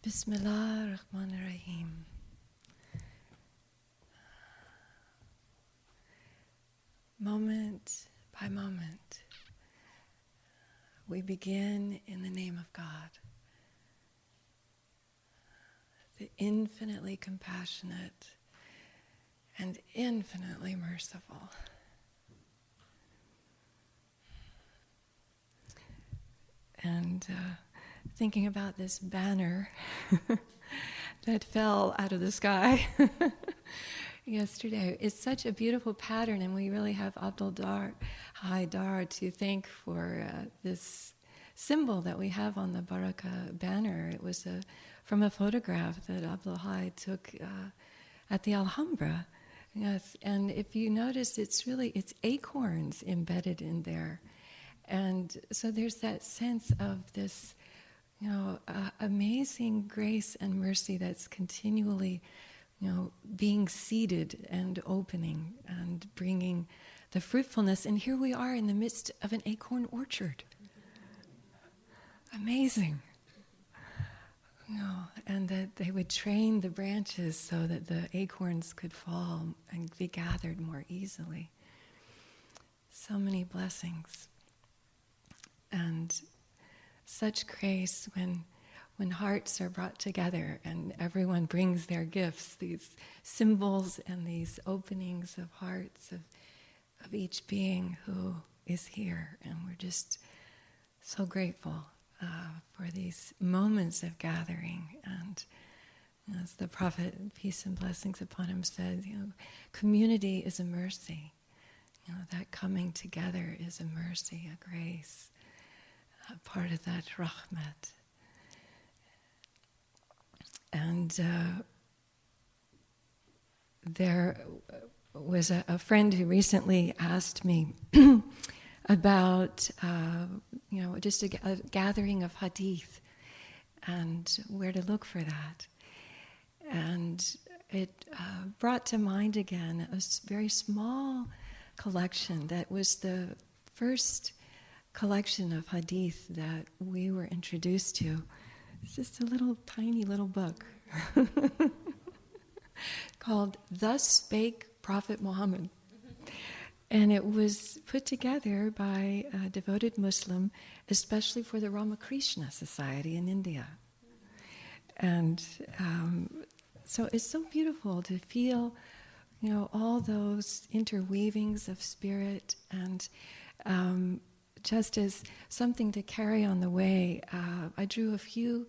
Bismillah ar-Rahman ar-Rahim. Moment by moment, we begin in the name of God, the infinitely compassionate and infinitely merciful. And thinking about this banner that fell out of the sky yesterday, it's such a beautiful pattern, and we really have Abdul Haidar to thank for this symbol that we have on the Baraka banner. It was from a photograph that Abdul Hai took at the Alhambra. Yes, and if you notice, it's acorns embedded in there. And so there's that sense of this, amazing grace and mercy that's continually, being seeded and opening and bringing the fruitfulness. And here we are in the midst of an acorn orchard. Amazing. And that they would train the branches so that the acorns could fall and be gathered more easily. So many blessings. And such grace when hearts are brought together and everyone brings their gifts, these symbols and these openings of hearts of each being who is here. And we're just so grateful for these moments of gathering. And as the Prophet, peace and blessings upon him, said, community is a mercy. That coming together is a mercy, a grace. Part of that rahmat. And there was a friend who recently asked me about, just a gathering of hadith and where to look for that. And it brought to mind again a very small collection that was the first collection of hadith that we were introduced to. It's just a tiny little book called Thus Spake Prophet Muhammad. And it was put together by a devoted Muslim, especially for the Ramakrishna Society in India. And so it's so beautiful to feel, all those interweavings of spirit, and just as something to carry on the way, I drew a few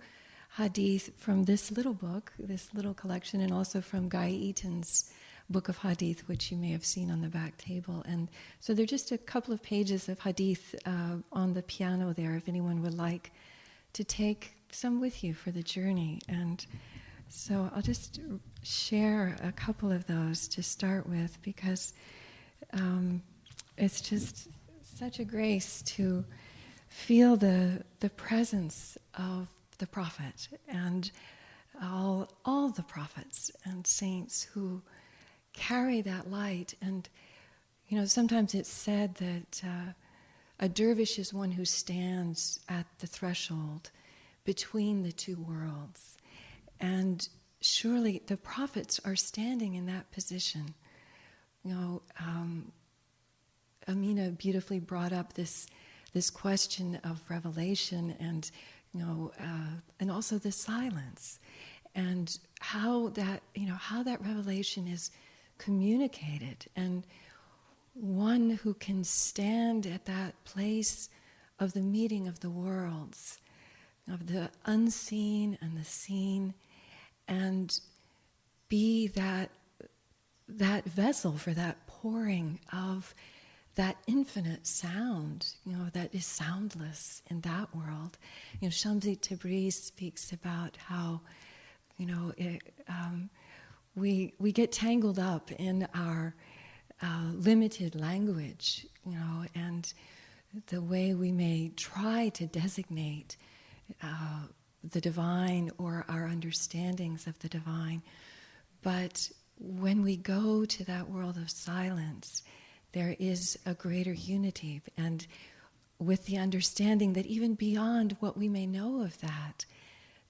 hadith from this little book, this little collection, and also from Guy Eaton's book of hadith, which you may have seen on the back table. And so there are just a couple of pages of hadith on the piano there, if anyone would like to take some with you for the journey. And so I'll just share a couple of those to start with, because it's just such a grace to feel the presence of the Prophet and all the prophets and saints who carry that light. And sometimes it's said that a dervish is one who stands at the threshold between the two worlds, and surely the prophets are standing in that position. Amina beautifully brought up this question of revelation and and also the silence, and how that revelation is communicated, and one who can stand at that place of the meeting of the worlds, of the unseen and the seen, and be that vessel for that pouring of that infinite sound, that is soundless in that world. Shamsi Tabriz speaks about how, we get tangled up in our limited language, and the way we may try to designate the divine or our understandings of the divine. But when we go to that world of silence, there is a greater unity, and with the understanding that even beyond what we may know of that,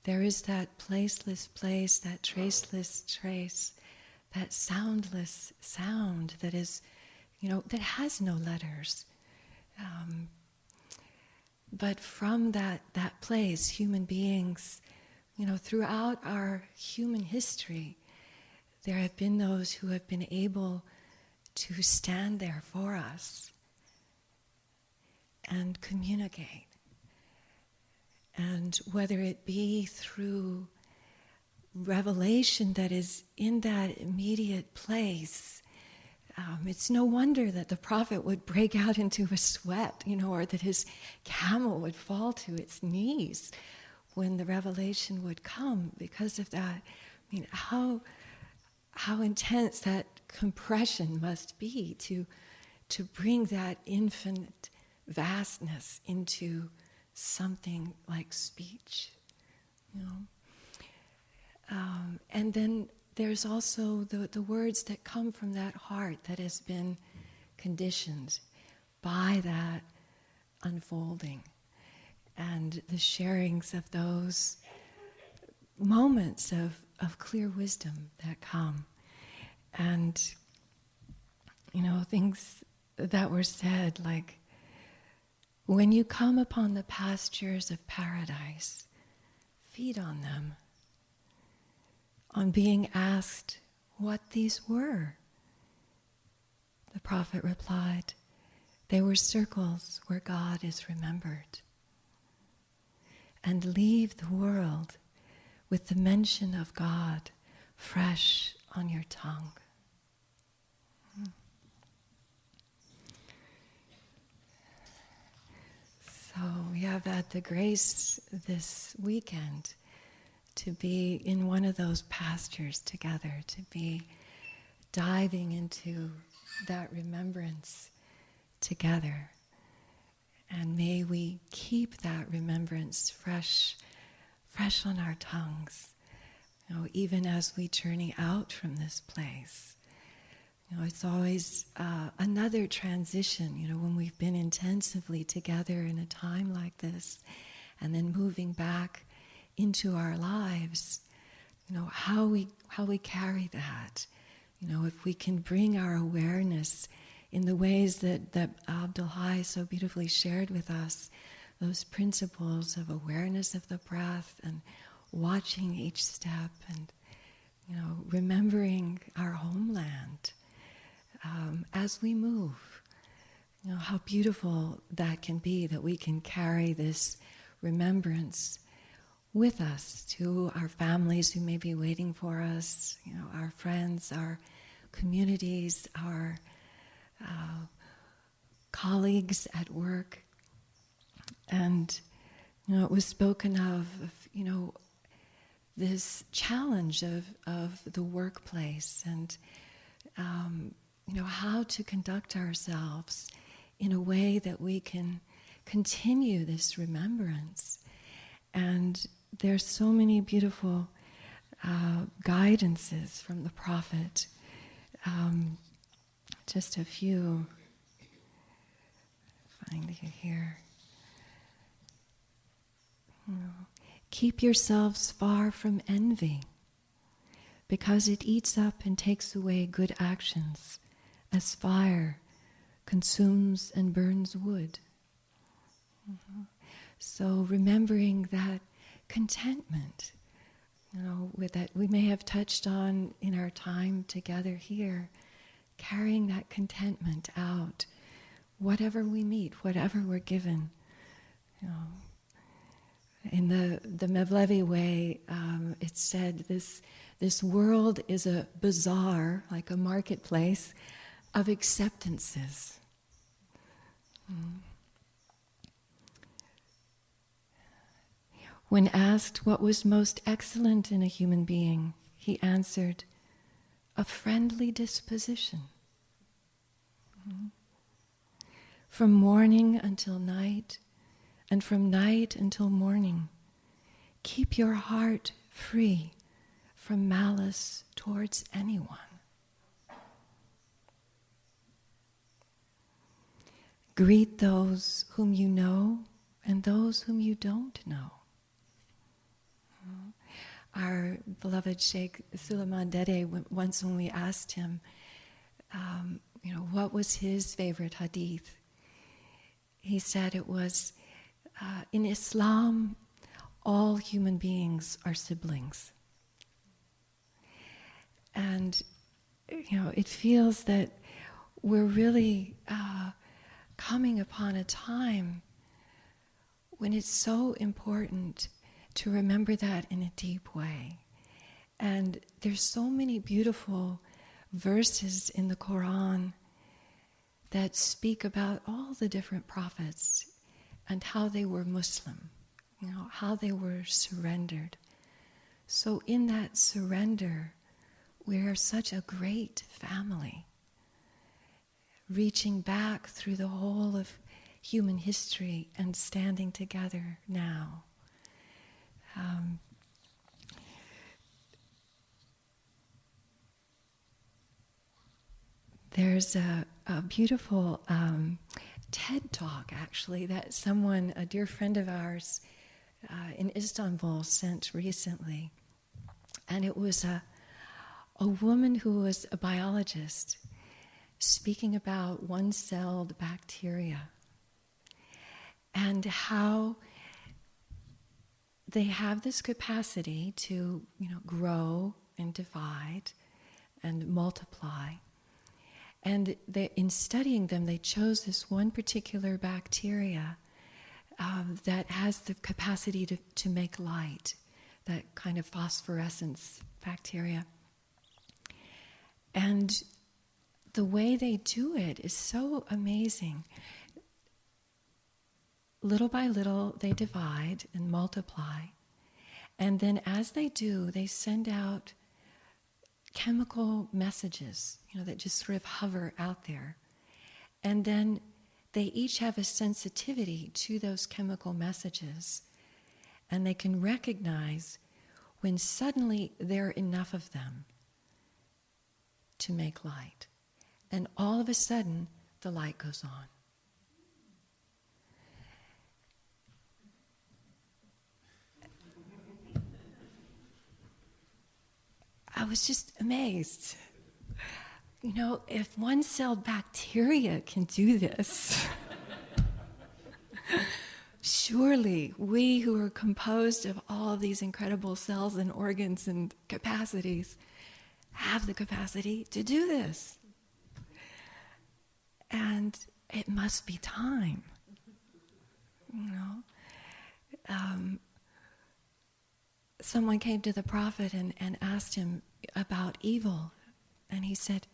there is that placeless place, that traceless trace, that soundless sound that is, that has no letters. But from that place, human beings, throughout our human history, there have been those who have been able to stand there for us and communicate. And whether it be through revelation that is in that immediate place, it's no wonder that the prophet would break out into a sweat, or that his camel would fall to its knees when the revelation would come because of that. I mean, how intense that compression must be to bring that infinite vastness into something like speech, and then there's also the words that come from that heart that has been conditioned by that unfolding, and the sharings of those moments of clear wisdom that come. And, things that were said like, when you come upon the pastures of paradise, feed on them. On being asked what these were, the prophet replied, they were circles where God is remembered. And leave the world with the mention of God fresh on your tongue. So we have had the grace this weekend to be in one of those pastures together, to be diving into that remembrance together. And may we keep that remembrance fresh on our tongues, even as we journey out from this place. It's always another transition, when we've been intensively together in a time like this, and then moving back into our lives, how we carry that. If we can bring our awareness in the ways that Abdul-Hai so beautifully shared with us, those principles of awareness of the breath and watching each step and, remembering our homeland as we move. How beautiful that can be, that we can carry this remembrance with us to our families who may be waiting for us, our friends, our communities, our colleagues at work. And, it was spoken of, this challenge of the workplace and, how to conduct ourselves in a way that we can continue this remembrance. And there's so many beautiful guidances from the prophet. Just a few. Find you here. Keep yourselves far from envy, because it eats up and takes away good actions, as fire consumes and burns wood. So remembering that contentment, with that we may have touched on in our time together here, carrying that contentment out, whatever we meet, whatever we're given. In the Mevlevi way, it's said this world is a bazaar, like a marketplace, of acceptances. When asked what was most excellent in a human being, he answered, a friendly disposition. From morning until night, and from night until morning, keep your heart free from malice towards anyone. Greet those whom you know and those whom you don't know. Our beloved Sheikh Suleiman Dede, once when we asked him, what was his favorite hadith, he said it was, in Islam, all human beings are siblings. And, it feels that we're really coming upon a time when it's so important to remember that in a deep way. And there's so many beautiful verses in the Quran that speak about all the different prophets and how they were Muslim, how they were surrendered. So in that surrender, we are such a great family, reaching back through the whole of human history and standing together now. There's a beautiful TED Talk, actually, that someone, a dear friend of ours in Istanbul, sent recently. And it was a woman who was a biologist speaking about one-celled bacteria and how they have this capacity to, grow and divide and multiply. And in studying them, they chose this one particular bacteria that has the capacity to make light, that kind of phosphorescence bacteria. And the way they do it is so amazing. Little by little, they divide and multiply. And then as they do, they send out chemical messages, that just sort of hover out there. And then they each have a sensitivity to those chemical messages. And they can recognize when suddenly there are enough of them to make light. And all of a sudden, the light goes on. I was just amazed. If one-celled bacteria can do this, surely we who are composed of all of these incredible cells and organs and capacities have the capacity to do this. And it must be time. Someone came to the Prophet and asked him about evil. And he said,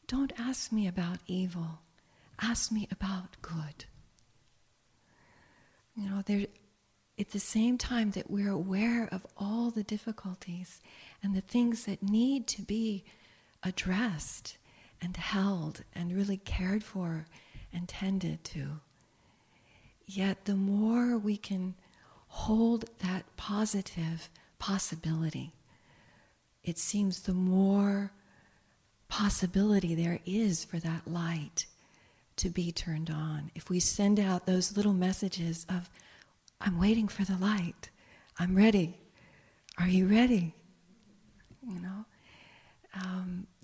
"Don't ask me about evil. Ask me about good." At the same time that we're aware of all the difficulties and the things that need to be addressed and held and really cared for and tended to, yet the more we can hold that positive possibility, it seems the more possibility there is for that light to be turned on. If we send out those little messages of, "I'm waiting for the light. I'm ready. Are you ready?"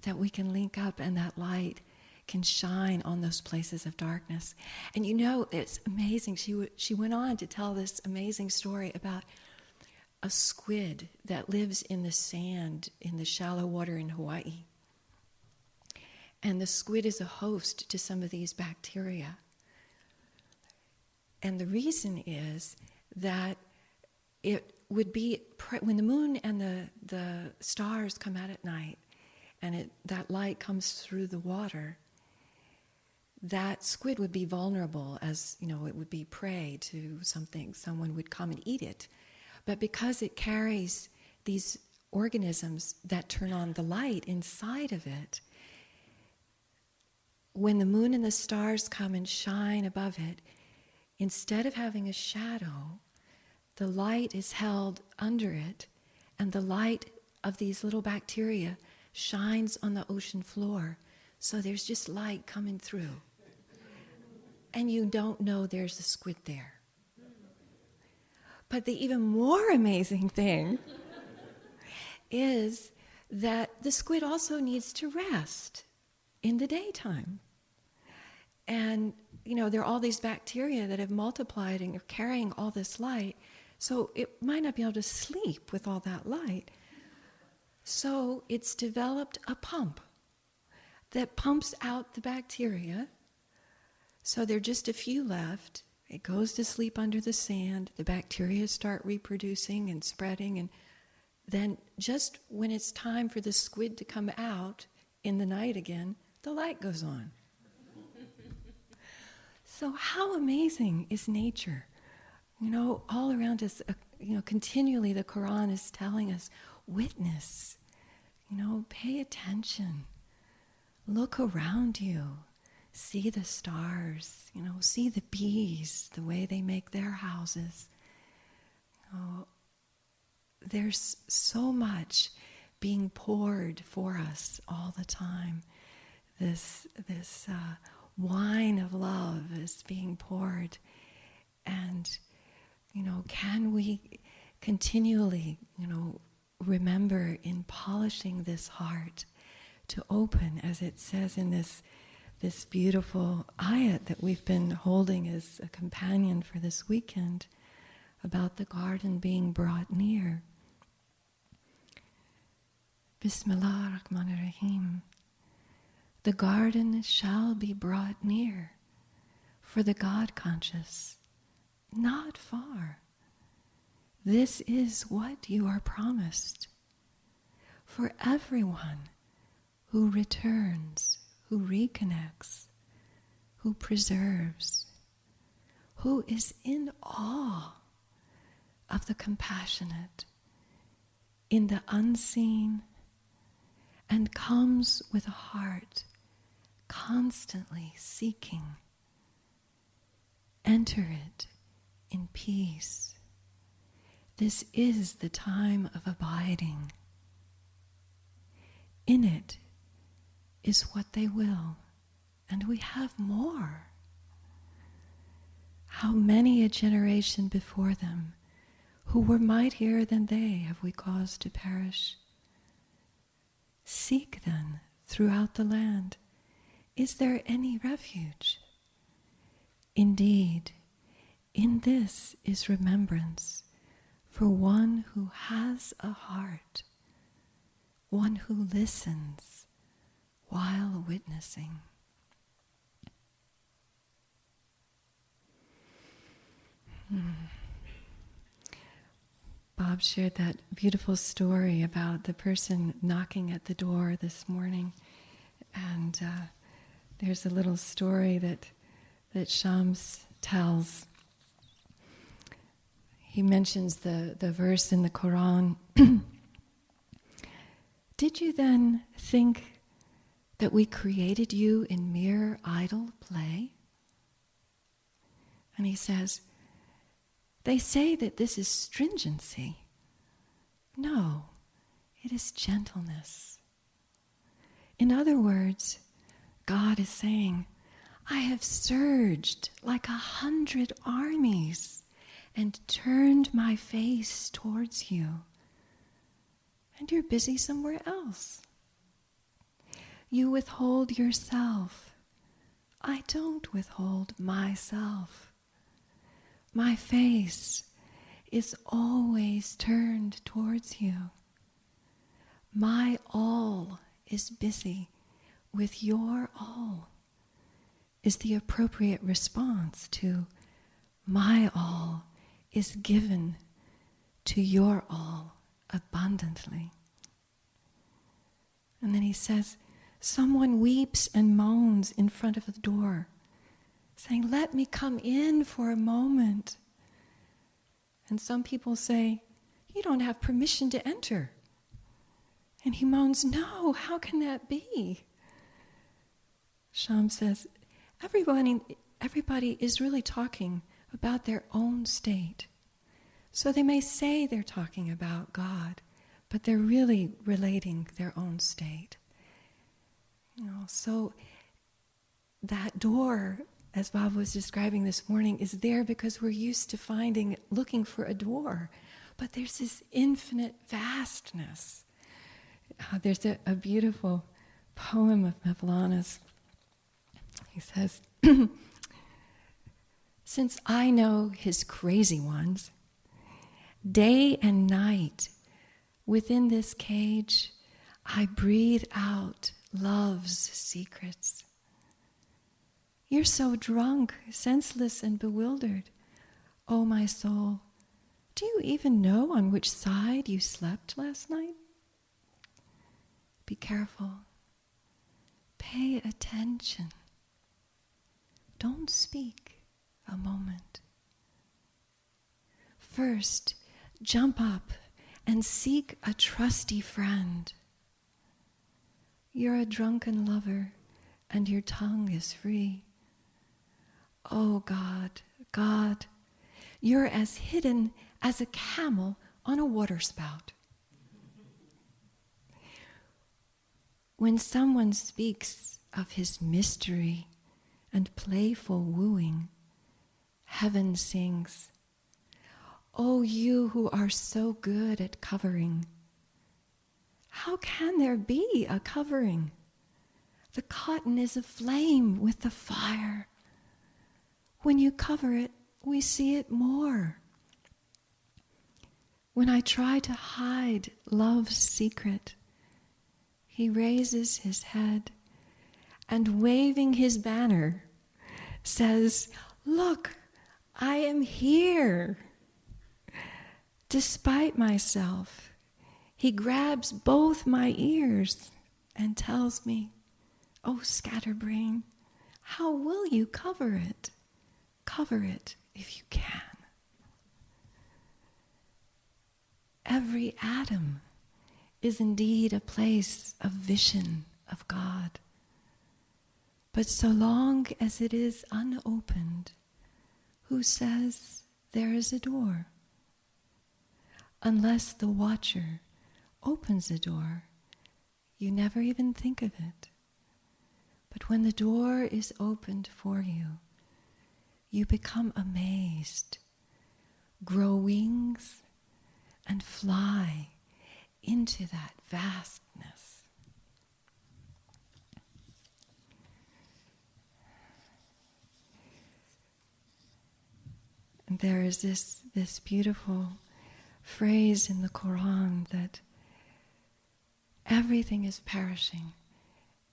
That we can link up and that light can shine on those places of darkness. And it's amazing. She went on to tell this amazing story about a squid that lives in the sand in the shallow water in Hawaii. And the squid is a host to some of these bacteria. And the reason is that it would be, when the moon and the stars come out at night, and that light comes through the water, that squid would be vulnerable, as it would be prey to something. Someone would come and eat it. But because it carries these organisms that turn on the light inside of it, when the moon and the stars come and shine above it, instead of having a shadow, the light is held under it, and the light of these little bacteria shines on the ocean floor. So there's just light coming through. and you don't know there's a squid there. But the even more amazing thing is that the squid also needs to rest in the daytime. And, there are all these bacteria that have multiplied and are carrying all this light, so it might not be able to sleep with all that light. So it's developed a pump that pumps out the bacteria. So there are just a few left. It goes to sleep under the sand. The bacteria start reproducing and spreading. And then just when it's time for the squid to come out in the night again, the light goes on. So how amazing is nature? All around us, continually the Quran is telling us, witness, pay attention, look around you, see the stars, see the bees, the way they make their houses. There's so much being poured for us all the time. This wine of love is being poured. And, can we continually, remember in polishing this heart to open, as it says in this beautiful ayat that we've been holding as a companion for this weekend, about the garden being brought near. Bismillah ar-Rahman ar-Rahim. The garden shall be brought near for the God-conscious, not far. This is what you are promised for everyone who returns, who reconnects, who preserves, who is in awe of the compassionate, in the unseen, and comes with a heart constantly seeking. Enter it in peace. This is the time of abiding. In it is what they will, and we have more. How many a generation before them, who were mightier than they, have we caused to perish? Seek then throughout the land. Is there any refuge? Indeed, in this is remembrance for one who has a heart, one who listens while witnessing. Bob shared that beautiful story about the person knocking at the door this morning. And there's a little story that Shams tells. He mentions the verse in the Quran. Did you then think that we created you in mere idle play? And he says, they say that this is stringency. No, it is gentleness. In other words, God is saying, I have surged like 100 armies and turned my face towards you. And you're busy somewhere else. You withhold yourself. I don't withhold myself. My face is always turned towards you. My all is busy with your all, is the appropriate response to my all is given to your all abundantly. And then he says, someone weeps and moans in front of the door, saying, let me come in for a moment. And some people say, you don't have permission to enter. And he moans, no, how can that be? Sham says, everybody is really talking about their own state. So they may say they're talking about God, but they're really relating their own state. So that door as Bob was describing this morning, is there because we're used to looking for a door. But there's this infinite vastness. There's a beautiful poem of Mevlana's. He says, since I know his crazy ones, day and night within this cage, I breathe out love's secrets. You're so drunk, senseless and bewildered. Oh, my soul, do you even know on which side you slept last night? Be careful. Pay attention. Don't speak a moment. First, jump up and seek a trusty friend. You're a drunken lover, and your tongue is free. Oh God, God, you're as hidden as a camel on a water spout. When someone speaks of his mystery and playful wooing, heaven sings, "Oh, you who are so good at covering, how can there be a covering? The cotton is aflame with the fire. When you cover it, we see it more. When I try to hide love's secret, he raises his head and waving his banner says, 'Look, I am here.' Despite myself, he grabs both my ears and tells me, 'Oh, scatterbrain, how will you cover it? Cover it if you can.' Every atom is indeed a place of vision of God. But so long as it is unopened, who says there is a door? Unless the watcher opens a door, you never even think of it. But when the door is opened for you, you become amazed, grow wings, and fly into that vastness. And there is this beautiful phrase in the Quran that everything is perishing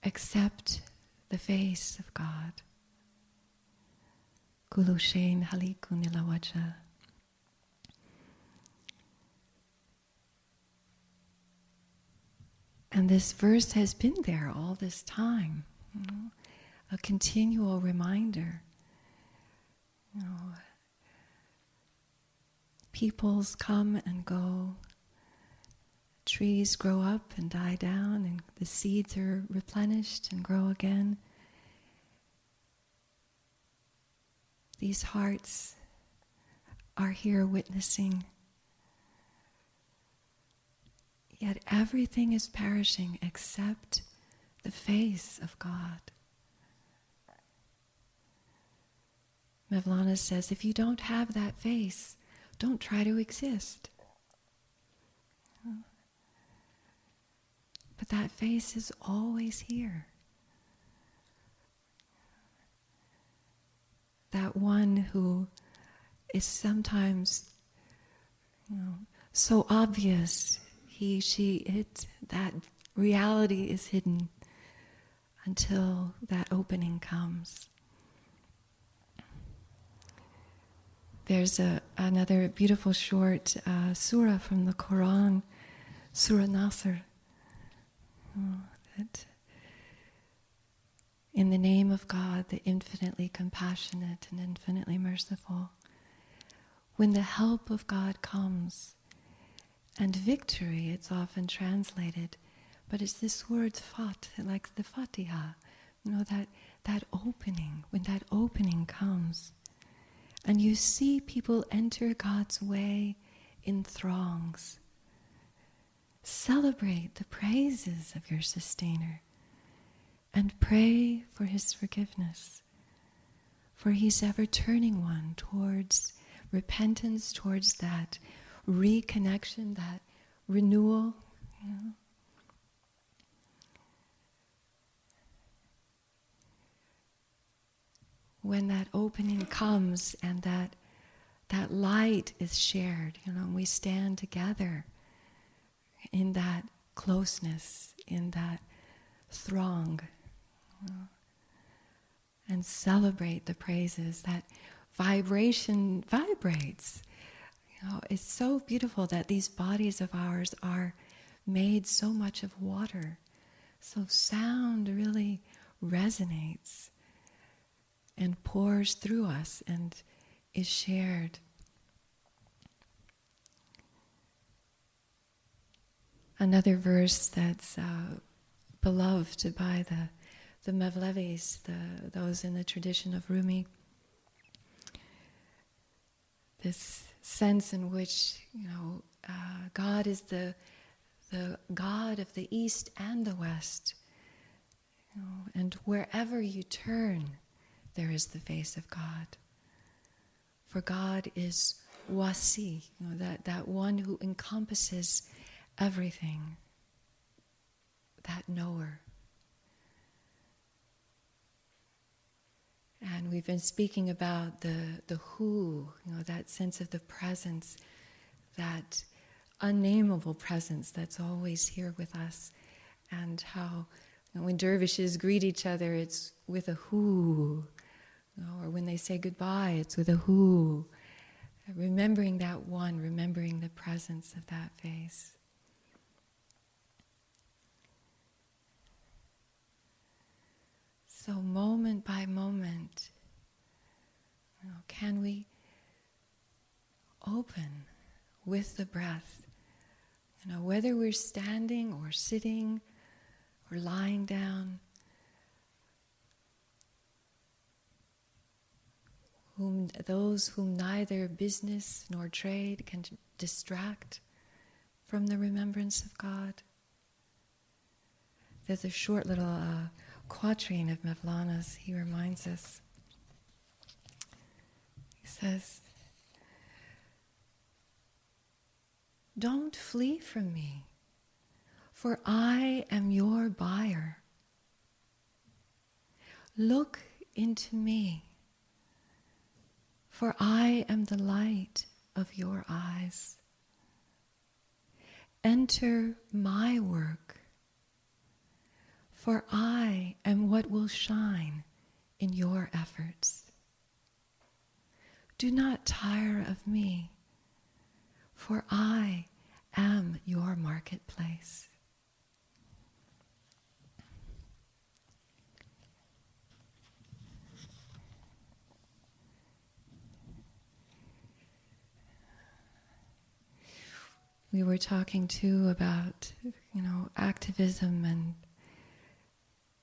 except the face of God. Kullu shayin halikun illa wajha. And this verse has been there all this time, a continual reminder. Peoples come and go, trees grow up and die down, and the seeds are replenished and grow again. These hearts are here witnessing. Yet everything is perishing except the face of God. Mevlana says, if you don't have that face, don't try to exist. But that face is always here. That one who is sometimes, so obvious, he, she, it, that reality is hidden until that opening comes. There's another beautiful short surah from the Quran, Surah Nasr, that in the name of God, the infinitely compassionate and infinitely merciful, when the help of God comes, and victory, it's often translated, but it's this word fat, like the Fatiha, that opening, when that opening comes, and you see people enter God's way in throngs. Celebrate the praises of your sustainer and pray for his forgiveness. For He's ever turning one towards repentance, towards that reconnection, that renewal. You know? When that opening comes and that light is shared, you know, we stand together in that closeness, in that throng, you know, and celebrate the praises. That vibration vibrates. You know, it's so beautiful that these bodies of ours are made so much of water. So sound really resonates and pours through us and is shared. Another verse that's beloved by the Mevlevis, those in the tradition of Rumi, this sense in which, you know, God is the God of the East and the West, you know, and wherever you turn, there is the face of God. For God is Wasi, you know, that one who encompasses everything, that knower. And we've been speaking about the who, you know, that sense of the presence, that unnameable presence that's always here with us, and how, you know, when dervishes greet each other, it's with a who, you know, or when they say goodbye, it's with a who. Remembering that one, remembering the presence of that face. So moment by moment, you know, can we open with the breath? You know, whether we're standing or sitting or lying down, those whom neither business nor trade can distract from the remembrance of God. There's a short little quatrain of Mevlana's. He reminds us. He says, "Don't flee from me, for I am your buyer. Look into me, for I am the light of your eyes. Enter my work, for I am what will shine in your efforts. Do not tire of me, for I am your marketplace." We were talking too about, you know, activism and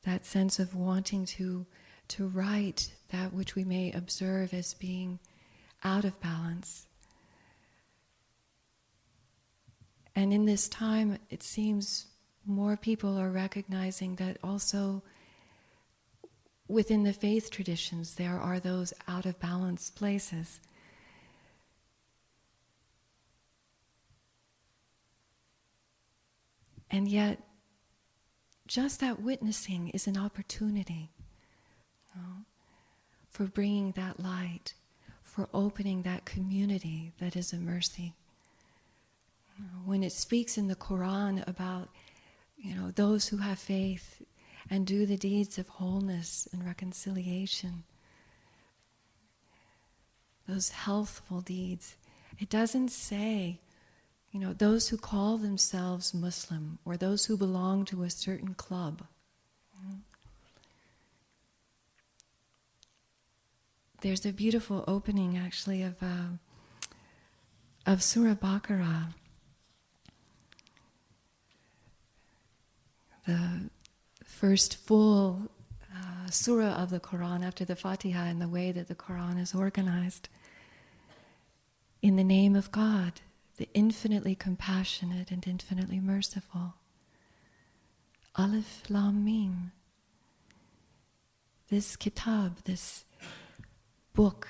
that sense of wanting to right that which we may observe as being out of balance. And in this time, it seems more people are recognizing that also within the faith traditions there are those out of balance places. And yet, just that witnessing is an opportunity, you know, for bringing that light, for opening that community that is a mercy. You know, when it speaks in the Quran about, you know, those who have faith and do the deeds of wholeness and reconciliation, those healthful deeds, it doesn't say, you know, those who call themselves Muslim or those who belong to a certain club. There's a beautiful opening, actually, of Surah Baqarah, the first full surah of the Quran after the Fatiha, in the way that the Quran is organized. In the name of God, the infinitely compassionate and infinitely merciful. Alif Lam Mim. This kitab, this book,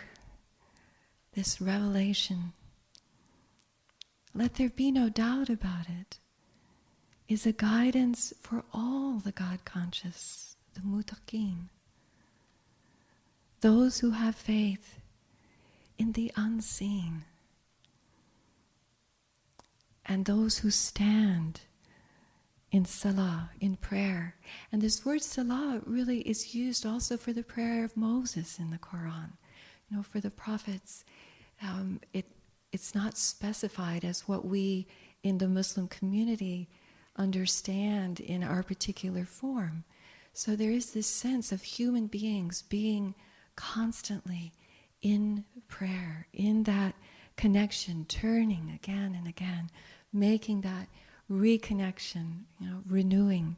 this revelation, let there be no doubt about it, is a guidance for all the God conscious, the mutaqin, those who have faith in the unseen, and those who stand in salah, in prayer. And this word salah really is used also for the prayer of Moses in the Quran. You know, for the prophets, it's not specified as what we in the Muslim community understand in our particular form. So there is this sense of human beings being constantly in prayer, in that connection, turning again and again, making that reconnection, renewing.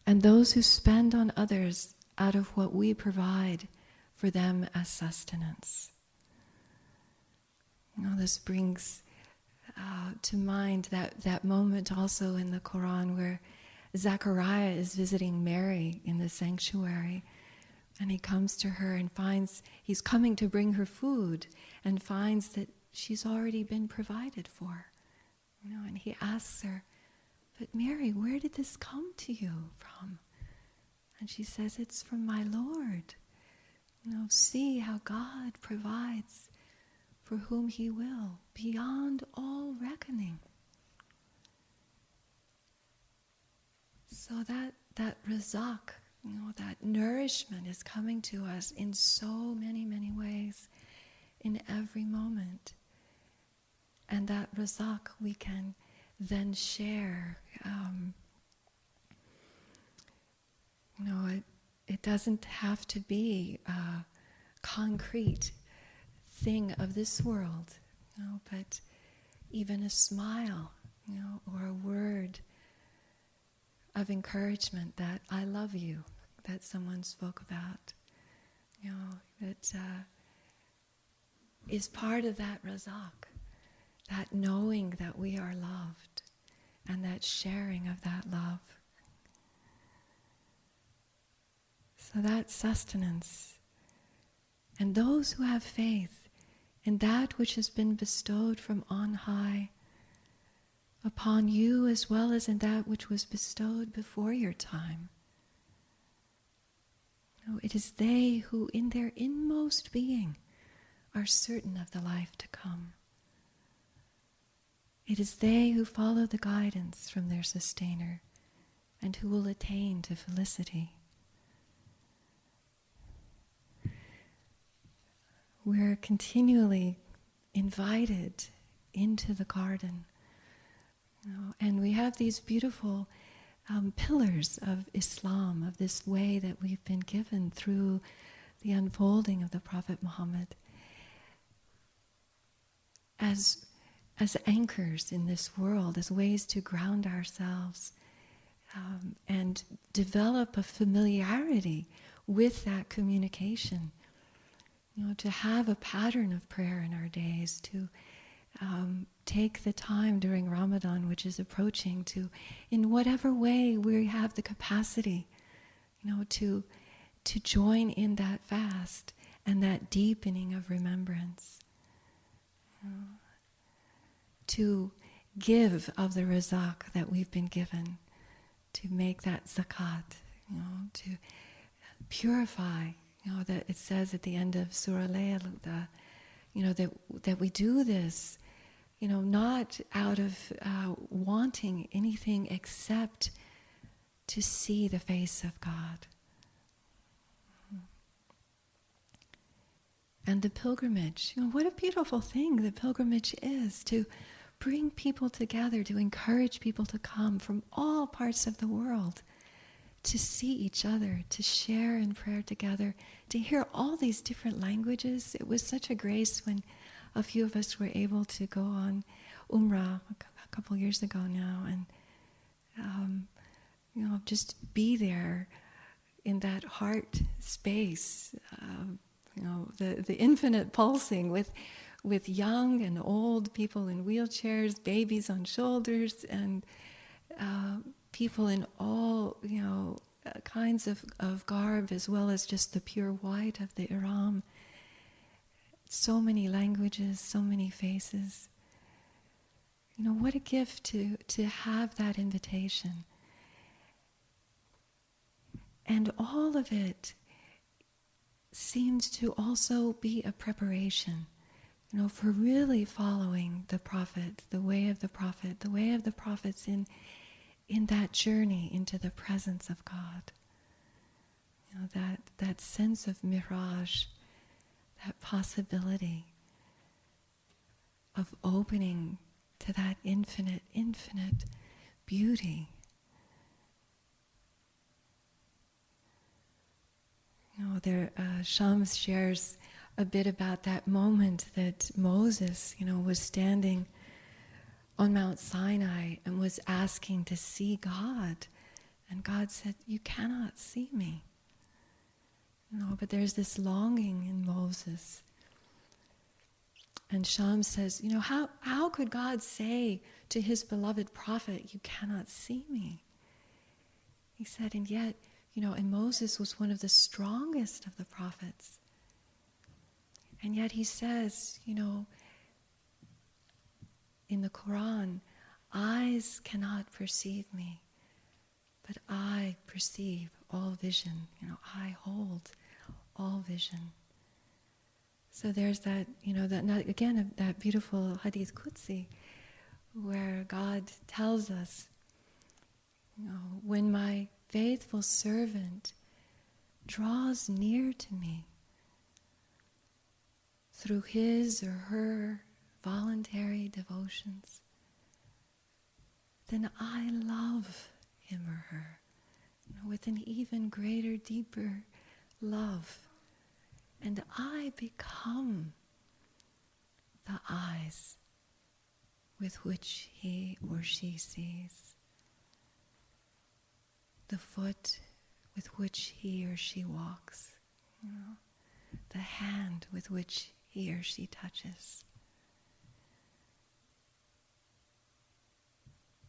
And those who spend on others out of what we provide for them as sustenance. This brings to mind that moment also in the Quran where Zechariah is visiting Mary in the sanctuary, and he comes to her and finds he's coming to bring her food and finds that she's already been provided for. And he asks her, "But Mary, where did this come to you from?" And she says, "It's from my Lord. See how God provides for whom He will, beyond all reckoning." So that razak, that nourishment is coming to us in so many, many ways, in every moment. And that razak we can then share. It doesn't have to be a concrete thing of this world, but even a smile, or a word of encouragement that "I love you," that someone spoke about, that is part of that razak, that knowing that we are loved and that sharing of that love. So that sustenance. And those who have faith in that which has been bestowed from on high upon you, as well as in that which was bestowed before your time. It is they who in their inmost being are certain of the life to come. It is they who follow the guidance from their sustainer and who will attain to felicity. We're continually invited into the garden. And we have these beautiful pillars of Islam, of this way that we've been given through the unfolding of the Prophet Muhammad, as anchors in this world, as ways to ground ourselves and develop a familiarity with that communication. To have a pattern of prayer in our days, to take the time during Ramadan, which is approaching, to, in whatever way we have the capacity, to join in that fast and that deepening of remembrance. To give of the razak that we've been given, to make that zakat, to purify. That it says at the end of Surah Layl, that we do this, not out of wanting anything except to see the face of God. And the pilgrimage, what a beautiful thing the pilgrimage is, to bring people together, to encourage people to come from all parts of the world, to see each other, to share in prayer together, to hear all these different languages. It was such a grace when a few of us were able to go on Umrah a couple years ago now, and just be there in that heart space, the infinite pulsing with young and old people in wheelchairs, babies on shoulders, and people in all, kinds of garb, as well as just the pure white of the Ihram. So many languages, so many faces. What a gift to have that invitation. And all of it seems to also be a preparation, for really following the Prophet, the way of the Prophet, the way of the prophets in that journey into the presence of God. That sense of mirage, that possibility of opening to that infinite beauty. Shams shares a bit about that moment that Moses, was standing on Mount Sinai and was asking to see God. And God said, "You cannot see me." But there's this longing in Moses. And Shams says, how could God say to his beloved prophet, "You cannot see me"? He said, and yet, and Moses was one of the strongest of the prophets. And yet he says, in the Quran, eyes cannot perceive me, but I perceive all vision. I hold all vision. So there's that, that beautiful Hadith Qudsi, where God tells us, when my faithful servant draws near to me through his or her voluntary devotions, then I love him or her with an even greater, deeper love. And I become the eyes with which he or she sees, the foot with which he or she walks, the hand with which he or she touches,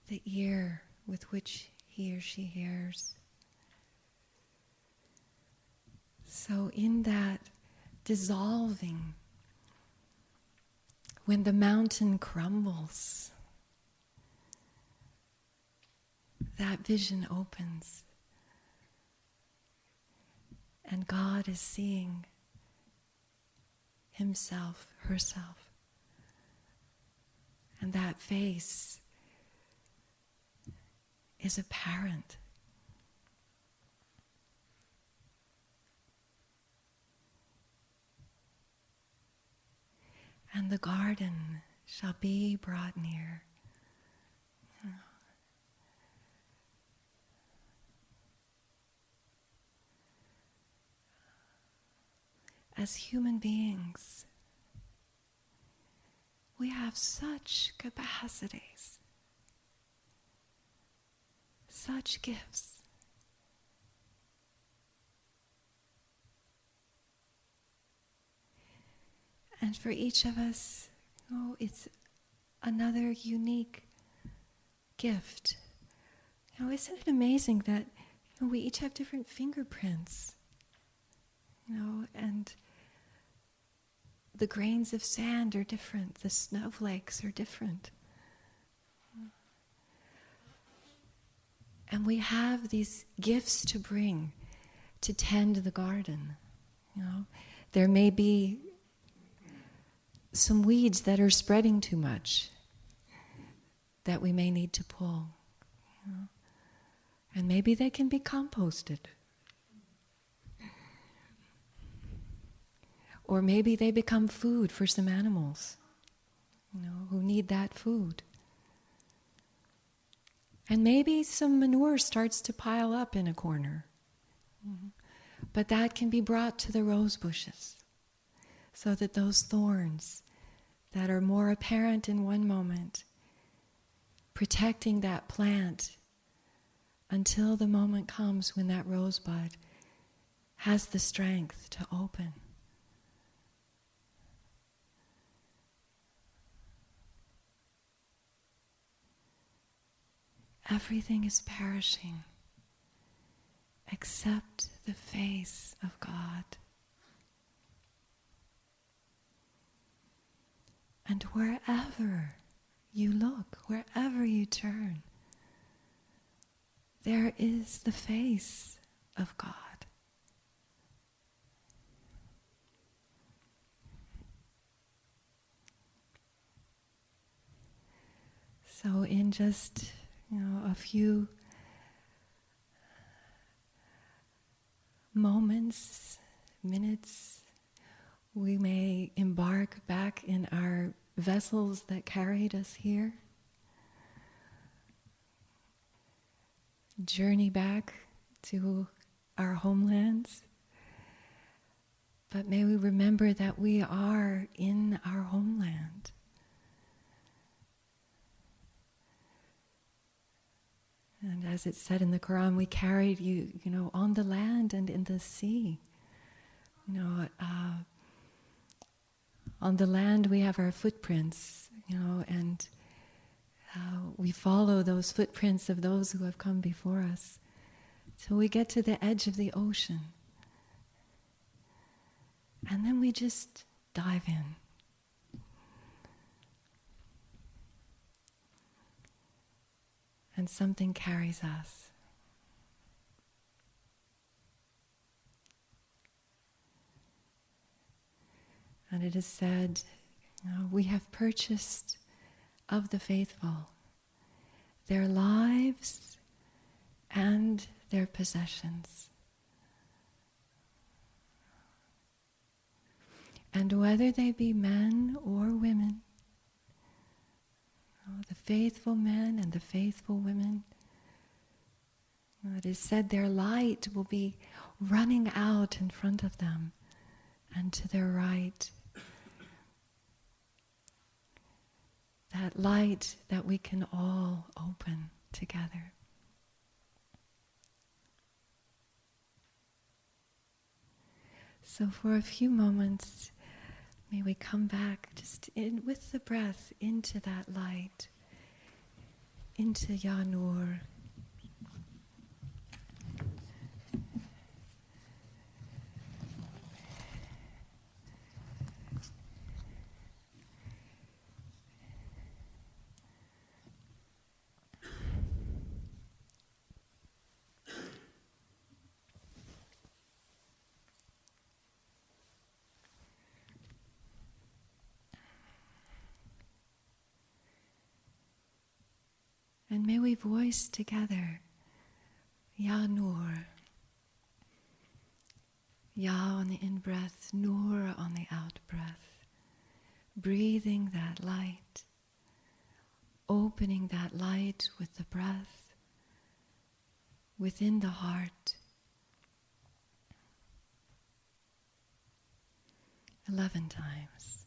the ear with which he or she hears. So in that dissolving, when the mountain crumbles, that vision opens, and God is seeing himself, herself, and that face is apparent. And the garden shall be brought near. As human beings, we have such capacities, such gifts. And for each of us, it's another unique gift. Isn't it amazing that we each have different fingerprints, and the grains of sand are different, the snowflakes are different. And we have these gifts to bring to tend the garden. There may be some weeds that are spreading too much that we may need to pull. And maybe they can be composted. Or maybe they become food for some animals, who need that food. And maybe some manure starts to pile up in a corner. But that can be brought to the rose bushes, so that those thorns that are more apparent in one moment, protecting that plant until the moment comes when that rosebud has the strength to open. Everything is perishing, accept the face of God. And wherever you look, wherever you turn, there is the face of God. So in just, a few moments, minutes, we may embark back in our vessels that carried us here, journey back to our homelands, but may we remember that we are in our homeland. And as it's said in the Quran, we carried you, on the land and in the sea. On the land we have our footprints, and we follow those footprints of those who have come before us. So we get to the edge of the ocean. And then we just dive in. And something carries us. And it is said, we have purchased of the faithful their lives and their possessions. And whether they be men or women, the faithful men and the faithful women, it is said their light will be running out in front of them and to their right. That light that we can all open together. So for a few moments, may we come back just in with the breath into that light, into Ya Nur. And may we voice together, Ya Nur. Ya on the in-breath, Nur on the out-breath. Breathing that light, opening that light with the breath within the heart. 11 times.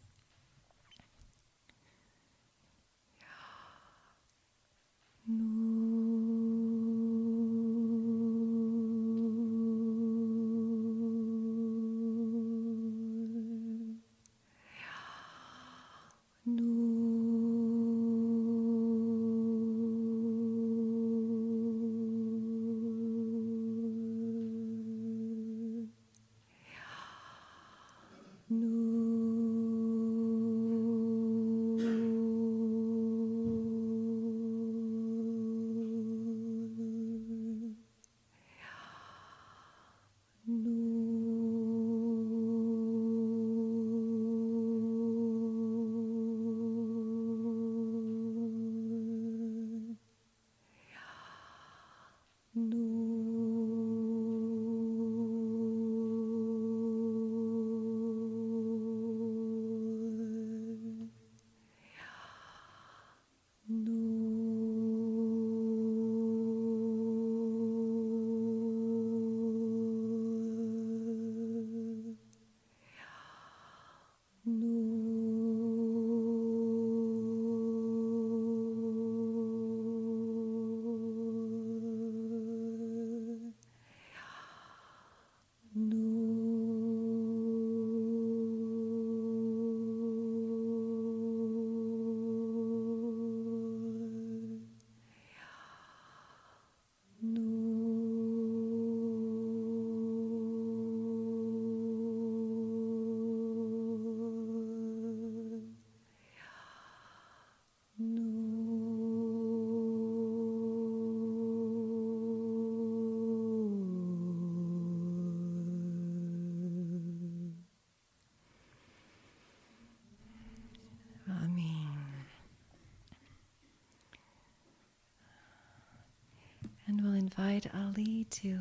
to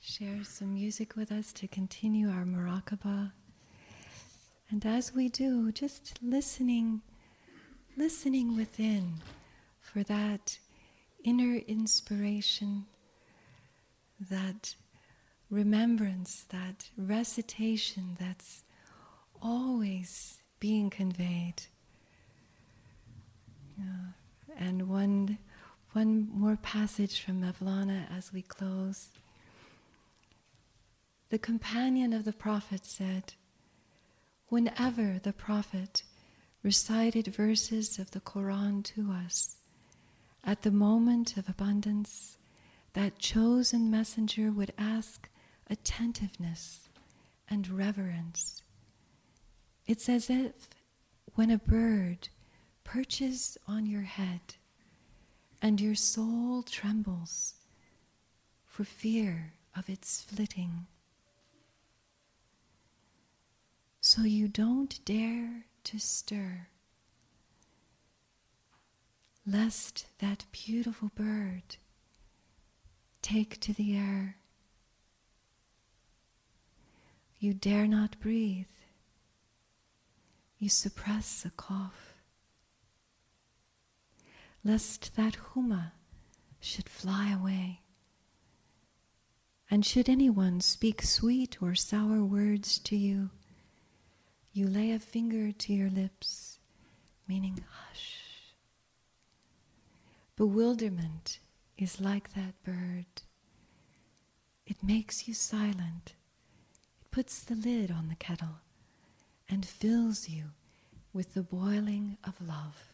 share some music with us to continue our Muraqabah. And as we do, just listening within for that inner inspiration, that remembrance, that recitation that's always being conveyed. And one more passage from Mevlana as we close. The companion of the Prophet said, whenever the Prophet recited verses of the Quran to us, at the moment of abundance, that chosen messenger would ask attentiveness and reverence. It's as if when a bird perches on your head and your soul trembles for fear of its flitting. So you don't dare to stir, lest that beautiful bird take to the air. You dare not breathe. You suppress a cough, lest that huma should fly away. And should anyone speak sweet or sour words to you, you lay a finger to your lips, meaning hush. Bewilderment is like that bird. It makes you silent. It puts the lid on the kettle and fills you with the boiling of love.